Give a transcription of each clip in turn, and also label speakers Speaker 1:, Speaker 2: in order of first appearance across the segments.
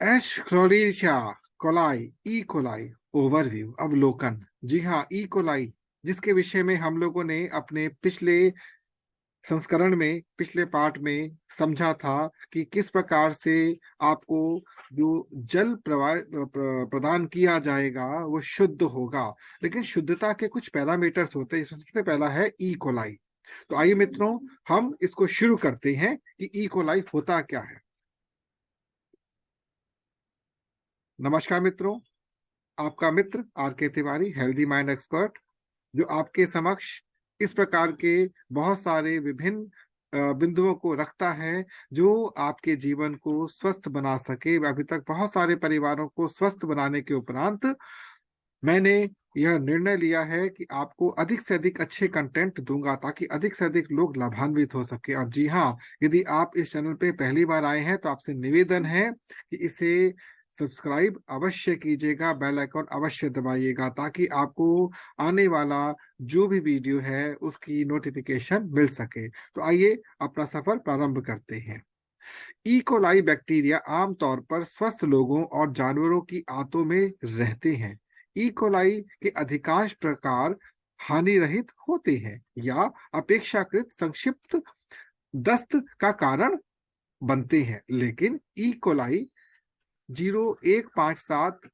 Speaker 1: एशक्लोरीशिया coli E coli overview अवलोकन। जी हाँ, E coli जिसके विषय में हम लोगों ने अपने पिछले संस्करण में, पिछले पाठ में समझा था कि किस प्रकार से आपको जो जल प्रदान किया जाएगा वो शुद्ध होगा। लेकिन शुद्धता के कुछ पैरामीटर्स होते हैं। सबसे पहला है ई कोलाई। तो आइए मित्रों, हम इसको शुरू करते हैं कि ई कोलाई होता क्या है। नमस्कार मित्रों, आपका मित्र आर के तिवारी, हेल्दी माइंड एक्सपर्ट, जो आपके समक्ष इस प्रकार के बहुत सारे विभिन्न बिंदुओं को रखता है जो आपके जीवन को स्वस्थ बना सके। अभी तक बहुत सारे परिवारों को स्वस्थ बनाने के उपरांत मैंने यह निर्णय लिया है कि आपको अधिक से अधिक अच्छे कंटेंट दूंगा ताकि अधिक से अधिक लोग लाभान्वित हो सके। और जी हाँ, यदि आप इस चैनल पे पहली बार आए हैं तो आपसे निवेदन है कि इसे सब्सक्राइब अवश्य कीजिएगा, बेल आइकॉन अवश्य दबाइएगा ताकि आपको आने वाला जो भी वीडियो है उसकी नोटिफिकेशन मिल सके। तो आइए अपना सफर प्रारंभ करते हैं। ई कोलाई बैक्टीरिया आमतौर पर स्वस्थ लोगों और जानवरों की आंतों में रहते हैं। ई कोलाई के अधिकांश प्रकार हानि रहित होते हैं या अपेक्षाकृत संक्षिप्त दस्त का कारण बनते हैं, लेकिन ई कोलाई 0157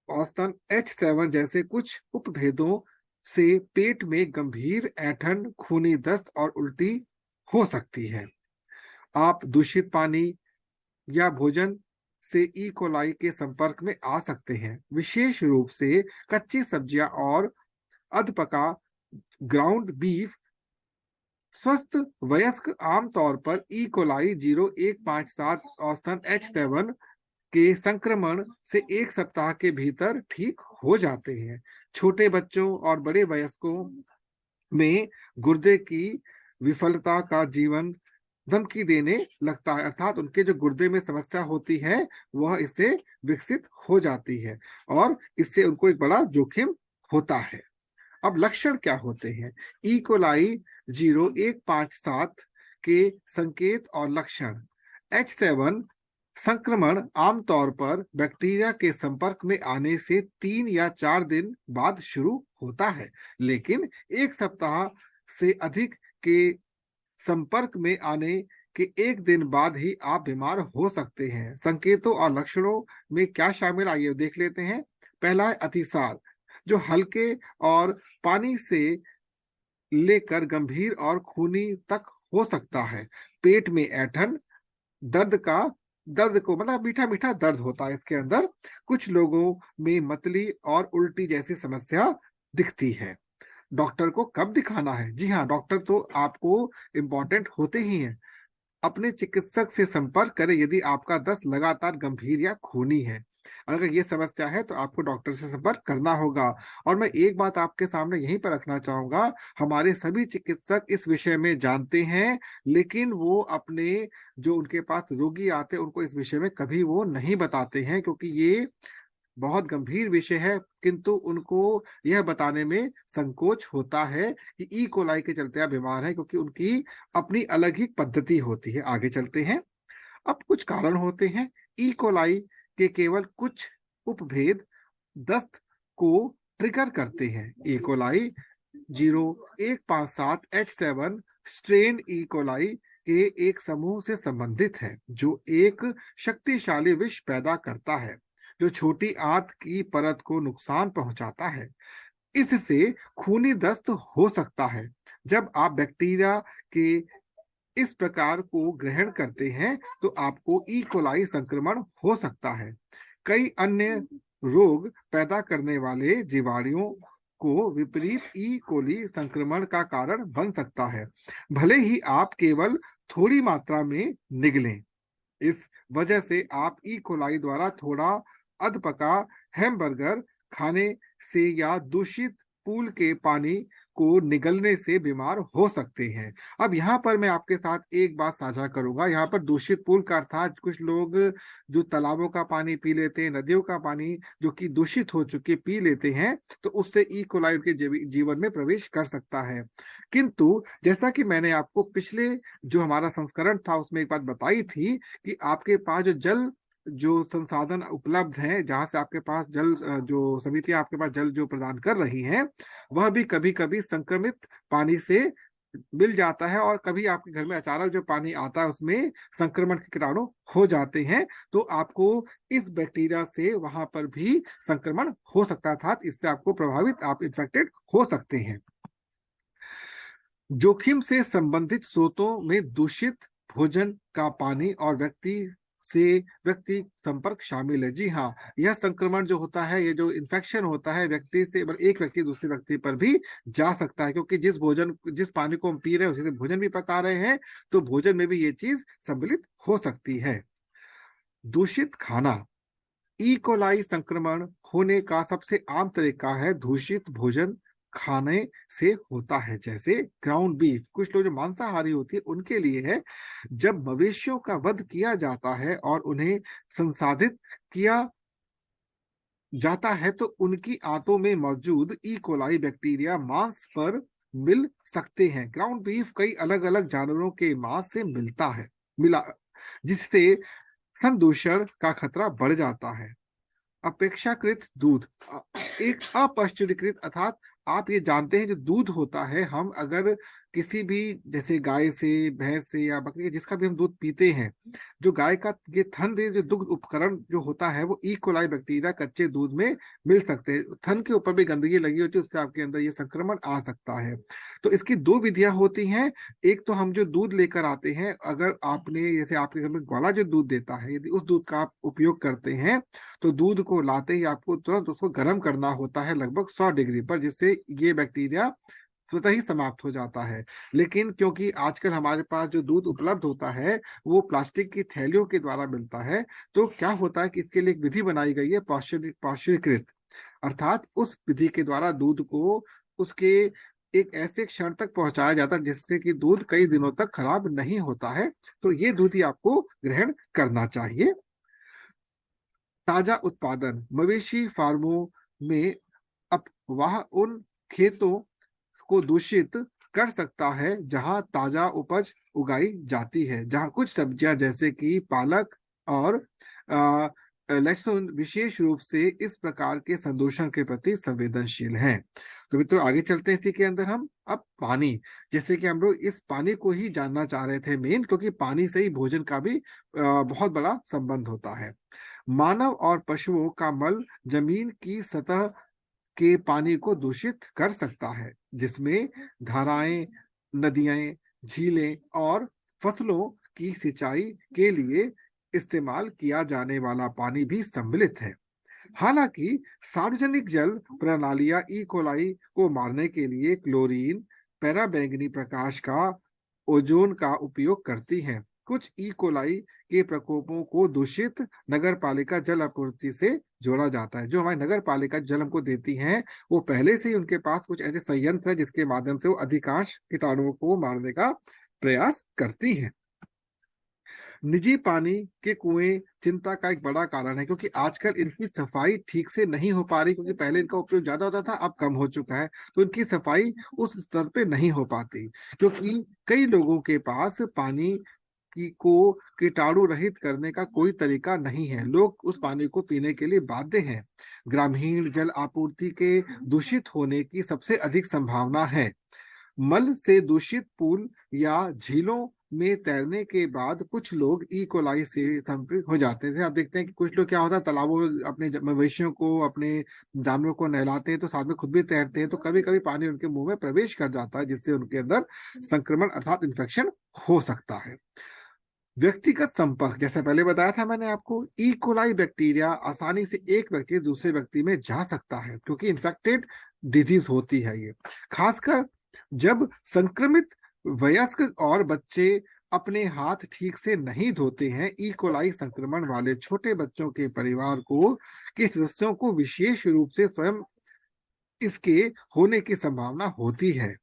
Speaker 1: औसतन H7 जैसे कुछ उपभेदों से पेट में गंभीर ऐंठन, खूनी दस्त और उल्टी हो सकती है। आप दूषित पानी या भोजन से ई कोलाई के संपर्क में आ सकते हैं, विशेष रूप से कच्ची सब्जियां और अधपका ग्राउंड बीफ। स्वस्थ वयस्क आमतौर पर ई कोलाई 0157 औसतन H7 के संक्रमण से एक सप्ताह के भीतर ठीक हो जाते हैं। छोटे बच्चों और बड़े वयस्कों में गुर्दे की विफलता का जीवन धमकी देने लगता है, अर्थात उनके जो गुर्दे में समस्या होती है वह इससे विकसित हो जाती है और इससे उनको एक बड़ा जोखिम होता है। अब लक्षण क्या होते हैं? ई कोलाई 0157 के संकेत और लक्षण। H7 संक्रमण आमतौर पर बैक्टीरिया के संपर्क में आने से 3 या 4 दिन बाद शुरू होता है, लेकिन एक सप्ताह से अधिक के संपर्क में आने के एक दिन बाद ही आप बीमार हो सकते हैं। संकेतों और लक्षणों में क्या शामिल, आइए देख लेते हैं। पहला है अतिसार, जो हल्के और पानी से लेकर गंभीर और खूनी तक हो सकता है। पेट में ऐंठन, दर्द को मतलब मीठा मीठा दर्द होता है इसके अंदर। कुछ लोगों में मतली और उल्टी जैसी समस्या दिखती है। डॉक्टर को कब दिखाना है? जी हाँ, डॉक्टर तो आपको इम्पोर्टेंट होते ही हैं। अपने चिकित्सक से संपर्क करें यदि आपका दस्त लगातार गंभीर या खूनी है। अगर ये समस्या है तो आपको डॉक्टर से संपर्क करना होगा। और मैं एक बात आपके सामने यहीं पर रखना चाहूंगा, हमारे सभी चिकित्सक इस विषय में जानते हैं, लेकिन वो अपने जो उनके पास रोगी आते हैं उनको इस विषय में कभी वो नहीं बताते हैं, क्योंकि ये बहुत गंभीर विषय है, किंतु उनको यह बताने में संकोच होता है कि ई कोलाई के चलते आप बीमार हैं, क्योंकि उनकी अपनी अलग ही पद्धति होती है। आगे चलते हैं। अब कुछ कारण होते हैं। ई कोलाई के केवल कुछ उपभेद दस्त को ट्रिगर करते हैं। E coli 0157 H7 strain E coli के एक समूह से संबंधित है जो एक शक्तिशाली विष पैदा करता है जो छोटी आंत की परत को नुकसान पहुंचाता है। इससे खूनी दस्त हो सकता है। जब आप बैक्टीरिया के इस प्रकार को ग्रहण करते हैं तो आपको ई कोलाई संक्रमण हो सकता है। कई अन्य रोग पैदा करने वाले जीवाणुओं को विपरीत ई कोली संक्रमण का कारण बन सकता है, भले ही आप केवल थोड़ी मात्रा में निगलें। इस वजह से आप ई कोलाई द्वारा थोड़ा अधपका हैमबर्गर खाने से या दूषित पूल के पानी को निगलने से बीमार हो सकते हैं। अब यहाँ पर मैं आपके साथ एक बात साझा करूंगा। यहाँ पर दूषित पूल का अर्थात कुछ लोग जो तालाबों का पानी पी लेते हैं, नदियों का पानी जो कि दूषित हो चुके पी लेते हैं, तो उससे ई कोलाई उनके जीवन में प्रवेश कर सकता है। किंतु जैसा कि मैंने आपको पिछले जो हमारा संस्करण था उसमें एक बात बताई थी कि आपके पास जो जल जो संसाधन उपलब्ध हैं, जहां से आपके पास जल, जो समितियां आपके पास जल जो प्रदान कर रही हैं, वह भी कभी कभी संक्रमित पानी से मिल जाता है, और कभी आपके घर में अचानक जो पानी आता है उसमें संक्रमण के कीटाणु हो जाते हैं, तो आपको इस बैक्टीरिया से वहां पर भी संक्रमण हो सकता था, इससे आपको प्रभावित, आप इन्फेक्टेड हो सकते हैं। जोखिम से संबंधित स्रोतों में दूषित भोजन का पानी और व्यक्ति संपर्क शामिल है। जी हाँ, यह संक्रमण जो होता है, ये जो इन्फेक्शन होता है, व्यक्ति से, मतलब एक व्यक्ति दूसरे व्यक्ति पर भी जा सकता है, क्योंकि जिस पानी को हम पी रहे हैं उसी से भोजन भी पका रहे हैं, तो भोजन में भी ये चीज सम्मिलित हो सकती है। दूषित खाना, ई कोलाई संक्रमण होने का सबसे आम तरीका है दूषित भोजन खाने से होता है, जैसे ग्राउंड बीफ। कुछ लोग जो मांसाहारी होती है उनके लिए है, जब मवेशियों का वध किया जाता है और उन्हें संसाधित किया जाता है, तो उनकी आंतों में मौजूद ई कोलाई बैक्टीरिया मांस पर मिल सकते हैं। ग्राउंड बीफ कई अलग अलग जानवरों के मांस से मिला, जिससे स्तन दूषण का खतरा बढ़ जाता है। अपेक्षाकृत दूध, एक अपश्चरीकृत, अर्थात आप ये जानते हैं जो दूध होता है, हम अगर किसी भी, जैसे गाय से, भैंस से या बकरी, जिसका भी हम दूध पीते हैं, जो गाय का ये थन दे जो दुग्ध उपकरण जो होता है, वो ई कोलाई बैक्टीरिया कच्चे दूध में मिल सकते हैं। थन के ऊपर भी गंदगी लगी होती है, उससे आपके अंदर ये संक्रमण आ सकता है। तो इसकी दो विधियां होती हैं। एक तो हम जो दूध लेकर आते हैं, अगर आपने, जैसे आपके घर में ग्वाला जो दूध देता है, यदि उस दूध का आप उपयोग करते हैं, तो दूध को लाते ही आपको तुरंत उसको गर्म करना होता है, लगभग 100 डिग्री पर, जिससे ये बैक्टीरिया स्वतः ही समाप्त हो जाता है। लेकिन क्योंकि आजकल हमारे पास जो दूध उपलब्ध होता है वो प्लास्टिक की थैलियों के द्वारा मिलता है, तो क्या होता है कि इसके लिए एक विधि बनाई गई है, पाश्चरीकृत, अर्थात उस विधि के द्वारा दूध को उसके एक ऐसे क्षण तक पहुंचाया जाता है जिससे कि दूध कई दिनों तक खराब नहीं होता है। तो ये दूध ही आपको ग्रहण करना चाहिए। ताजा उत्पादन, मवेशी फार्मों में अफवाह उन खेतों को दूषित कर सकता है जहां ताजा उपज उगाई जाती है, जहां कुछ सब्जियां जैसे कि पालक और लहसुन विशेष रूप से इस प्रकार के संदूषण के प्रति संवेदनशील हैं। तो मित्रों, आगे चलते हैं इसी के अंदर हम। अब पानी, जैसे कि हम लोग इस पानी को ही जानना चाह रहे थे मेन, क्योंकि पानी से ही भोजन का भी बहुत बड़ा संबंध होता है। मानव और पशुओं का मल जमीन की सतह के पानी को दूषित कर सकता है, जिसमें धाराएं, नदियां, झीलें और फसलों की सिंचाई के लिए इस्तेमाल किया जाने वाला पानी भी सम्मिलित है। हालांकि सार्वजनिक जल प्रणालियां ई कोलाई को मारने के लिए क्लोरीन, पैराबैंगनी प्रकाश का, ओजोन का उपयोग करती हैं। कुछ ई कोलाई के प्रकोपों को दूषित नगर पालिका जल आपूर्ति से जोड़ा जाता है। जो हमारी नगर पालिका जल हमको देती हैं, वो पहले से ही उनके पास कुछ ऐसे संयंत्र है जिसके माध्यम से वो अधिकांश कीटाणुओं को मारने का प्रयास करती हैं। निजी पानी के कुएं चिंता का एक बड़ा कारण है, क्योंकि आजकल इनकी सफाई ठीक से नहीं हो पा रही, क्योंकि पहले इनका उपयोग ज्यादा होता था, अब कम हो चुका है, तो इनकी सफाई उस स्तर पे नहीं हो पाती, क्योंकि कई लोगों के पास पानी की को कीटाणु रहित करने का कोई तरीका नहीं है। लोग उस पानी को पीने के लिए बाध्य हैं। ग्रामीण जल आपूर्ति के दूषित होने की सबसे अधिक संभावना है। मल से दूषित पूल या झीलों में तैरने के बाद कुछ लोग ई कोलाई से संक्रमित हो जाते थे। आप देखते हैं कि कुछ लोग क्या होता है, तालाबों में अपने मवेशियों को, अपने जानवरों को नहलाते हैं, तो साथ में खुद भी तैरते हैं, तो कभी कभी पानी उनके मुंह में प्रवेश कर जाता है, जिससे उनके अंदर संक्रमण अर्थात इन्फेक्शन हो सकता है। व्यक्तिगत संपर्क, जैसे पहले बताया था मैंने आपको, ई कोलाई बैक्टीरिया आसानी से एक व्यक्ति से दूसरे व्यक्ति में जा सकता है, क्योंकि इन्फेक्टेड डिजीज होती है ये। खासकर जब संक्रमित वयस्क और बच्चे अपने हाथ ठीक से नहीं धोते हैं, ई कोलाई संक्रमण वाले छोटे बच्चों के परिवार के सदस्यों को विशेष रूप से स्वयं इसके होने की संभावना होती है।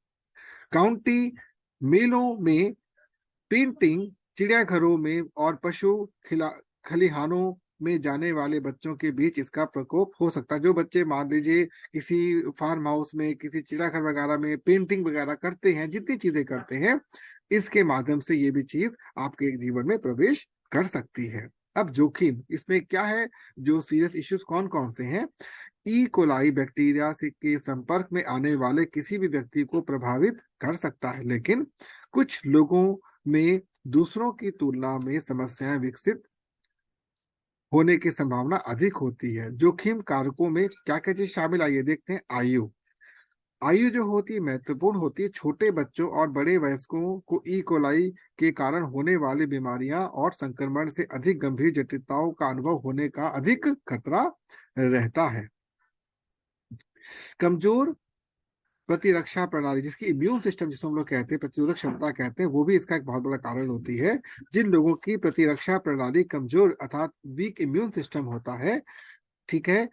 Speaker 1: काउंटी मेलों में, पेंटिंग, चिड़ियाघरों में और खलिहानों में जाने वाले बच्चों के बीच इसका प्रकोप हो सकता है। जो बच्चे मान लीजिए किसी फार्म हाउस में, किसी चिड़ियाघर वगैरह में पेंटिंग वगैरह करते हैं, जितनी चीजें करते हैं, इसके माध्यम से ये भी चीज आपके जीवन में प्रवेश कर सकती है। अब जोखिम इसमें क्या है, जो सीरियस इश्यूज कौन कौन से हैं। ई कोलाई बैक्टीरिया से के संपर्क में आने वाले किसी भी व्यक्ति को प्रभावित कर सकता है, लेकिन कुछ लोगों में दूसरों की तुलना में समस्याएं विकसित होने की संभावना अधिक होती है। जोखिम कारकों में क्या क्या चीज शामिल, आइए देखते हैं। आयु, आयु जो होती है महत्वपूर्ण होती है। छोटे बच्चों और बड़े वयस्कों को ई कोलाई के कारण होने वाली बीमारियां और संक्रमण से अधिक गंभीर जटिलताओं का अनुभव होने का अधिक खतरा रहता है। कमजोर प्रतिरक्षा प्रणाली, जिसकी इम्यून सिस्टम जिसको हम लोग कहते हैं, प्रतिरोधक क्षमता कहते हैं, वो भी इसका एक बहुत बड़ा कारण होती है। जिन लोगों की प्रतिरक्षा प्रणाली कमजोर अर्थात वीक इम्यून सिस्टम होता है, ठीक है,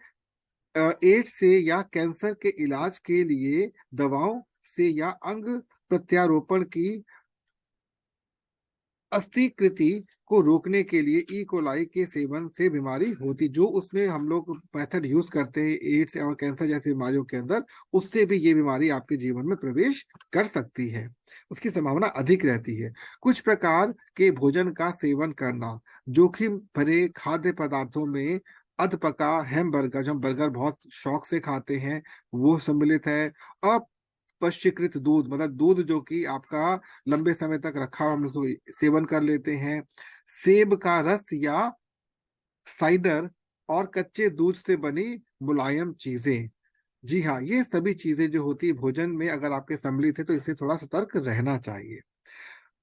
Speaker 1: एड्स से या कैंसर के इलाज के लिए दवाओं से या अंग प्रत्यारोपण की अस्वीकृति को रोकने के लिए ई कोलाई के सेवन से बीमारी होती, जो उसमें हम लोग मेथड यूज करते हैं एड्स और कैंसर जैसी बीमारियों के अंदर, उससे भी ये बीमारी आपके जीवन में प्रवेश कर सकती है, उसकी संभावना अधिक रहती है। कुछ प्रकार के भोजन का सेवन करना, जोखिम भरे खाद्य पदार्थों में अधपका हैमबर्गर, जो हम बर्गर बहुत शौक से खाते हैं, वो सम्मिलित है। अपशिष्ट दूध, मतलब दूध जो कि आपका लंबे समय तक रखा हुआ, हम उसको सेवन कर लेते हैं। सेब का रस या साइडर और कच्चे दूध से बनी मुलायम चीजें, जी हाँ, ये सभी चीजें जो होती है भोजन में अगर आपके सम्मिलित है तो इससे थोड़ा सतर्क रहना चाहिए।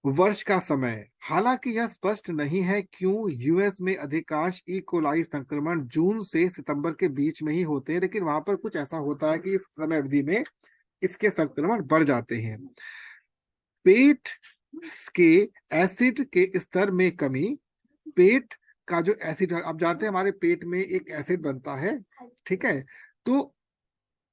Speaker 1: वर्ष का समय, हालांकि यह स्पष्ट नहीं है क्यों यूएस में अधिकांश ई कोलाई संक्रमण जून से सितंबर के बीच में ही होते हैं, लेकिन वहां पर कुछ ऐसा होता है कि इस समय अवधि में इसके संक्रमण बढ़ जाते हैं। पेट के एसिड के स्तर में कमी, पेट का जो एसिड, आप जानते हैं हमारे पेट में एक एसिड बनता है, ठीक है, तो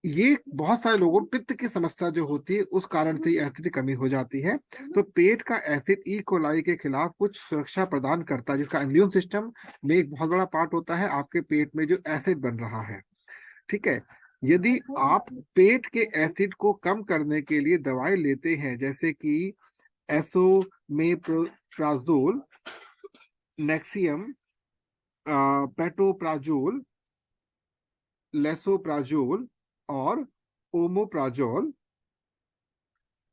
Speaker 1: ये बहुत सारे लोगों पित्त की समस्या जो होती है उस कारण से एसिड की कमी हो जाती है। तो पेट का एसिड ई कोलाई के खिलाफ कुछ सुरक्षा प्रदान करता है, जिसका इम्यून सिस्टम में एक बहुत बड़ा पार्ट होता है आपके पेट में जो एसिड बन रहा है, ठीक है। यदि आप पेट के एसिड को कम करने के लिए दवाएं लेते हैं, जैसे कि एसोमेप्राजोल, नेक्सियम, पेटोप्राजोल, लेसोप्राजोल और ओमोप्राजोल,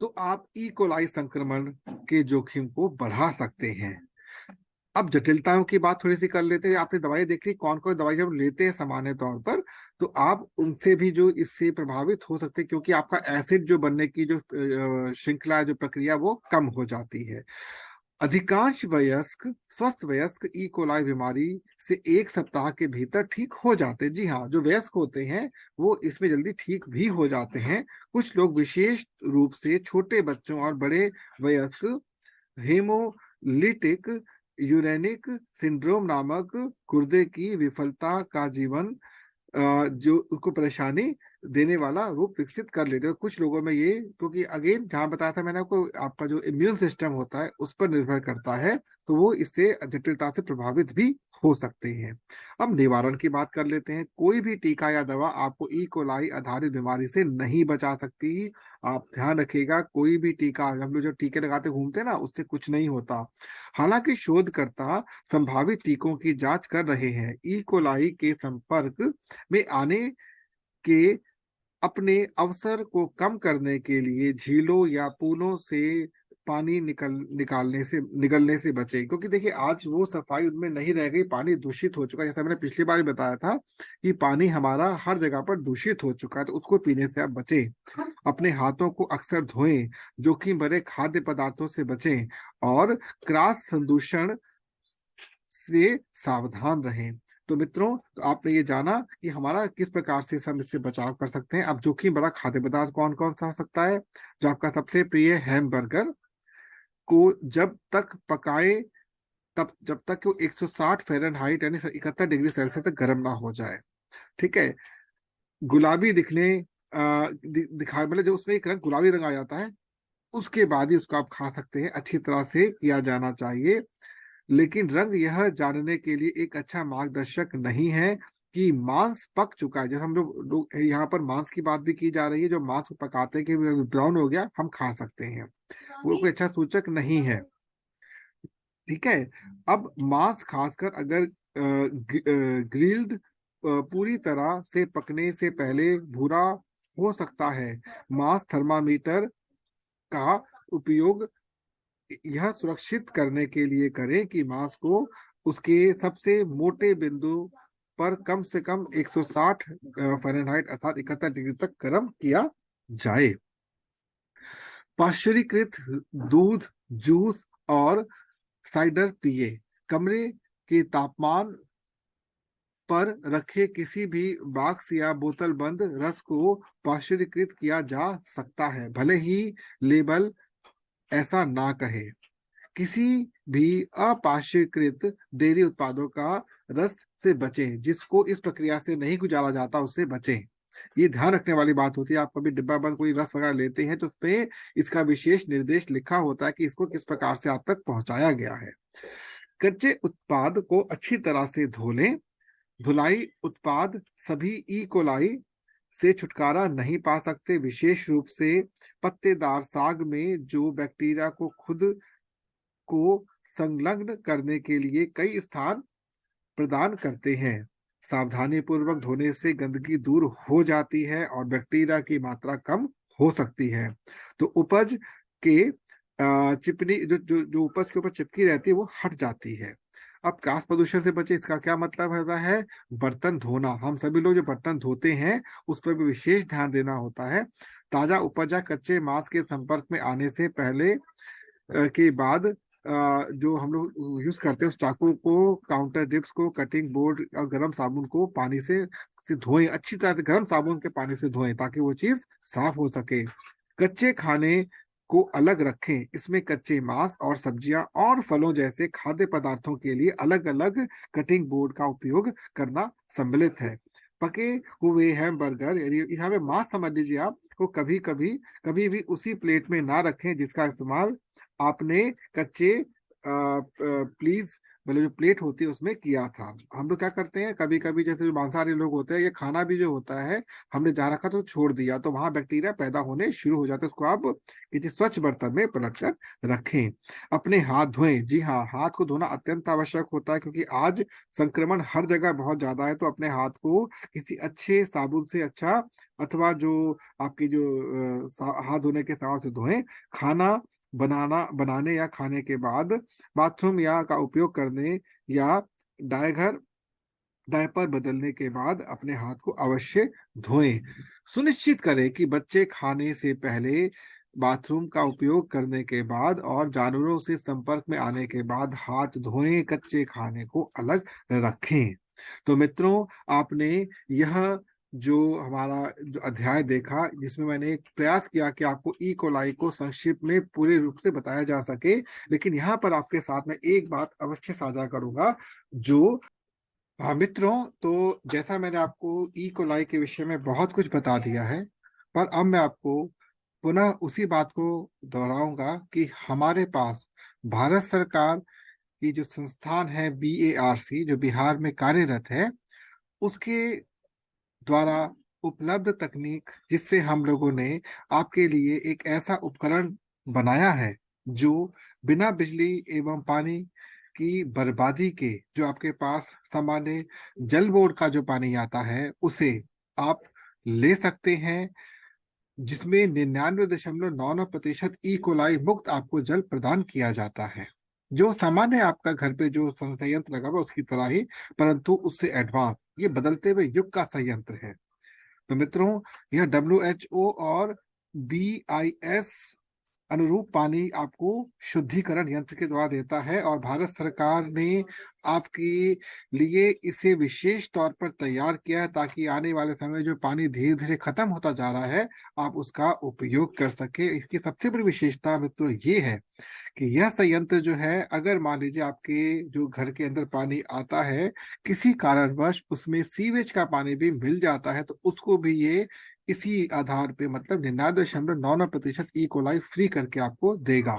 Speaker 1: तो आप ई कोलाई संक्रमण के जोखिम को बढ़ा सकते हैं। अब जटिलताओं की बात थोड़ी सी कर लेते हैं। आपने दवाई देख ली, कौन कौन दवाई जब लेते हैं सामान्य तौर पर, तो आप उनसे भी जो इससे प्रभावित हो सकते हैं, क्योंकि आपका एसिड जो बनने की जो श्रृंखला, जो प्रक्रिया, वो कम हो जाती है। अधिकांश वयस्क, स्वस्थ वयस्क ई कोलाई बीमारी से 1 सप्ताह के भीतर ठीक हो जाते हैं। जी हाँ, जो वयस्क होते हैं वो इसमें जल्दी ठीक भी हो जाते हैं। कुछ लोग, विशेष रूप से छोटे बच्चों और बड़े वयस्क, हेमोलिटिक यूरेनिक सिंड्रोम नामक गुर्दे की विफलता का जीवन जो उसको परेशानी देने वाला रूप विकसित कर लेते हैं। कुछ लोगों में ये, क्योंकि अगेन जहां बताया था मैंने आपको, आपका जो इम्यून सिस्टम होता है उस पर निर्भर करता है, तो वो इससे जटिलता से प्रभावित भी हो सकते हैं। अब निवारण की बात कर लेते हैं। कोई भी टीका या दवा आपको ई कोलाई आधारित बीमारी से नहीं बचा सकती। आप ध्यान रखिएगा, कोई भी टीका, हम लोग जो टीके लगाते घूमते हैं ना, उससे कुछ नहीं होता। हालांकि शोधकर्ता संभावित टीकों की जांच कर रहे हैं। ई कोलाई के संपर्क में आने के अपने अवसर को कम करने के लिए झीलों या पूलों से पानी निकलने से बचें, क्योंकि देखिए आज वो सफाई उनमें नहीं रह गई, पानी दूषित हो चुका है। जैसा मैंने पिछली बार बताया था कि पानी हमारा हर जगह पर दूषित हो चुका है, तो उसको पीने से आप बचें। अपने हाथों को अक्सर धोएं, जोखिम भरे खाद्य पदार्थों से बचें और क्रॉस संदूषण से सावधान रहें। तो मित्रों, तो आपने ये जाना कि हमारा किस प्रकार से हम इससे बचाव कर सकते हैं। अब जोखिम बड़ा खाद्य पदार्थ कौन कौन सा हो सकता है, जो आपका सबसे प्रिय हैमबर्गर को जब तक पकाए, तब जब तक कि वो 160 फ़ारेनहाइट यानी 71 डिग्री सेल्सियस तक गर्म ना हो जाए, ठीक है। गुलाबी दिखाए, मतलब जो उसमें एक रंग गुलाबी रंग आ जाता है, उसके बाद ही उसको आप खा सकते हैं। अच्छी तरह से किया जाना चाहिए, लेकिन रंग यह जानने के लिए एक अच्छा मार्गदर्शक नहीं है कि मांस पक चुका है। जैसे हम लोग यहाँ पर मांस की बात भी की जा रही है, जो मांस को पकाते हैं कि ब्राउन हो गया, हम खा सकते हैं, वो कोई अच्छा सूचक नहीं है। ठीक है। अब मांस खासकर अगर ग्रिल्ड पूरी तरह से पकने से पहले भूरा हो सकता है। मांस थर्मामीटर का उपयोग यह सुरक्षित करने के लिए करें कि मांस को उसके सबसे मोटे बिंदु पर कम से कम 160 फ़ारेनहाइट अर्थात 71 डिग्री तक गर्म किया जाए। पाश्चुरीकृत दूध, जूस और साइडर पिए। कमरे के तापमान पर रखे किसी भी बॉक्स या बोतल बंद रस को पाश्चुरीकृत किया जा सकता है, भले ही लेबल ऐसा ना कहे। किसी भी अपाश्चुरीकृत डेयरी उत्पादों का रस से बचें। जिसको इस प्रक्रिया से नहीं गुजारा जाता उससे बचें। ये ध्यान रखने वाली बात होती है। आप कभी डिब्बा बंद कोई रस वगैरह लेते हैं तो उसपे इसका विशेष निर्देश लिखा होता है कि इसको किस प्रकार से आप तक पहुंचाया गया है। कच्चे उत्पाद को अच्छी तरह से धो लें। धुलाई उत्पाद सभी ई कोलाई से छुटकारा नहीं पा सकते, विशेष रूप से पत्तेदार साग में जो बैक्टीरिया को खुद को संलग्न करने के लिए कई स्थान प्रदान करते हैं। सावधानी पूर्वक धोने से गंदगी दूर हो जाती है और बैक्टीरिया की मात्रा कम हो सकती है। तो उपज के चिपनी जो उपज के ऊपर चिपकी रहती है वो हट जाती है। अब क्रॉस प्रदूषण से बचे, इसका क्या मतलब होता है? बर्तन धोना। हम सभी लोग जो बर्तन धोते हैं उस पर भी विशेष ध्यान देना होता है। ताजा उपज या कच्चे मांस के संपर्क में आने से पहले के बाद जो हम लोग यूज करते हैं उस चाकू को, काउंटर डिप्स को, कटिंग बोर्ड और गर्म साबुन को पानी से धोएं। अच्छी तरह से गर्म साबुन के पानी से धोएं ताकि वो चीज साफ हो सके। कच्चे खाने को अलग रखें। इसमें कच्चे मांस और सब्जियां और फलों जैसे खाद्य पदार्थों के लिए अलग अलग कटिंग बोर्ड का उपयोग करना सम्मिलित है। पके हुए हैमबर्गर यानी यहाँ पे मांस समझ लीजिए आप, को कभी भी उसी प्लेट में ना रखें जिसका इस्तेमाल आपने कच्चे प्लीज मतलब जो प्लेट होती है उसमें किया था। हम लोग क्या करते हैं, कभी कभी जैसे जो मांसाहारी लोग होते हैं, ये खाना भी जो होता है हमने जहाँ रखा तो छोड़ दिया तो वहां बैक्टीरिया पैदा होने शुरू हो जाते हैं। उसको आप किसी स्वच्छ बर्तन में पलट कर रखें। अपने हाथ धोएं। जी हाँ, हाथ को धोना अत्यंत आवश्यक होता है क्योंकि आज संक्रमण हर जगह बहुत ज्यादा है। तो अपने हाथ को किसी अच्छे साबुन से अच्छा अथवा जो आपकी जो हाथ धोने के सामान से धोएं। खाना बनाने या खाने के बाद बाथरूम या का उपयोग करने या डायघर डायपर बदलने के बाद अपने हाथ को अवश्य धोएं। सुनिश्चित करें कि बच्चे खाने से पहले, बाथरूम का उपयोग करने के बाद और जानवरों से संपर्क में आने के बाद हाथ धोएं। कच्चे खाने को अलग रखें। तो मित्रों, आपने यह जो हमारा जो अध्याय देखा जिसमें मैंने एक प्रयास किया कि आपको ई कोलाई को संक्षिप्त में पूरे रूप से बताया जा सके, लेकिन यहाँ पर आपके साथ में एक बात अवश्य साझा करूंगा। जो हाँ मित्रों, तो जैसा मैंने आपको ई कोलाई के विषय में बहुत कुछ बता दिया है, पर अब मैं आपको पुनः उसी बात को दोहराऊंगा कि हमारे पास भारत सरकार की जो संस्थान है BARC, जो बिहार में कार्यरत है, उसके द्वारा उपलब्ध तकनीक, जिससे हम लोगों ने आपके लिए एक ऐसा उपकरण बनाया है जो बिना बिजली एवं पानी की बर्बादी के, जो आपके पास सामान्य जल बोर्ड का जो पानी आता है उसे आप ले सकते हैं, जिसमें 99.99% ई कोलाई मुक्त आपको जल प्रदान किया जाता है। जो सामान्य आपका घर पे जो संयंत्र लगा हुआ उसकी तरह ही, परंतु उससे एडवांस, ये बदलते हुए युग का संयंत्र है। तो मित्रों, यह WHO और BIS अनुरूप पानी आपको शुद्धिकरण यंत्र के द्वारा देता है और भारत सरकार ने आपके लिए इसे विशेष तौर पर तैयार किया है ताकि आने वाले समय जो पानी धीरे धीरे खत्म होता जा रहा है आप उसका उपयोग कर सके। इसकी सबसे बड़ी विशेषता मित्रों ये है कि यह संयंत्र जो है, अगर मान लीजिए आपके जो घर के अंदर पानी आता है, किसी कारणवश उसमें सीवेज का पानी भी मिल जाता है, तो उसको भी ये इसी आधार पे मतलब 99.99% ई कोलाई फ्री करके आपको देगा।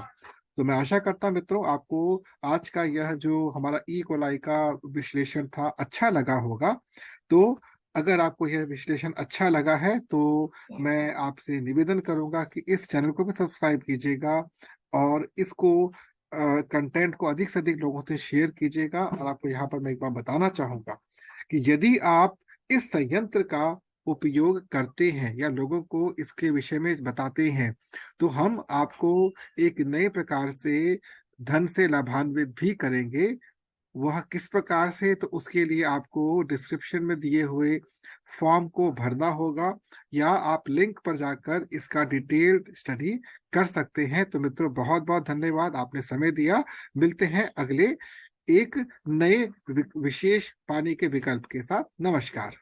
Speaker 1: तो मैं आशा करता हूं मित्रों आपको आज का यह जो हमारा ई कोलाई का विश्लेषण था अच्छा लगा होगा। तो अगर आपको यह विश्लेषण अच्छा लगा है तो मैं आपसे निवेदन करूंगा कि इस चैनल को भी सब्सक्राइब कीजिएगा और इसको कंटेंट को अधिक से अधिक लोगों से शेयर कीजिएगा। और आपको यहाँ पर मैं एक बार बताना चाहूंगा कि यदि आप इस संयंत्र का उपयोग करते हैं या लोगों को इसके विषय में बताते हैं, तो हम आपको एक नए प्रकार से धन से लाभान्वित भी करेंगे। वह किस प्रकार से, तो उसके लिए आपको डिस्क्रिप्शन में दिए हुए फॉर्म को भरना होगा, या आप लिंक पर जाकर इसका डिटेल्ड स्टडी कर सकते हैं। तो मित्रों, बहुत बहुत धन्यवाद, आपने समय दिया। मिलते हैं अगले एक नए विशेष पानी के विकल्प के साथ। नमस्कार।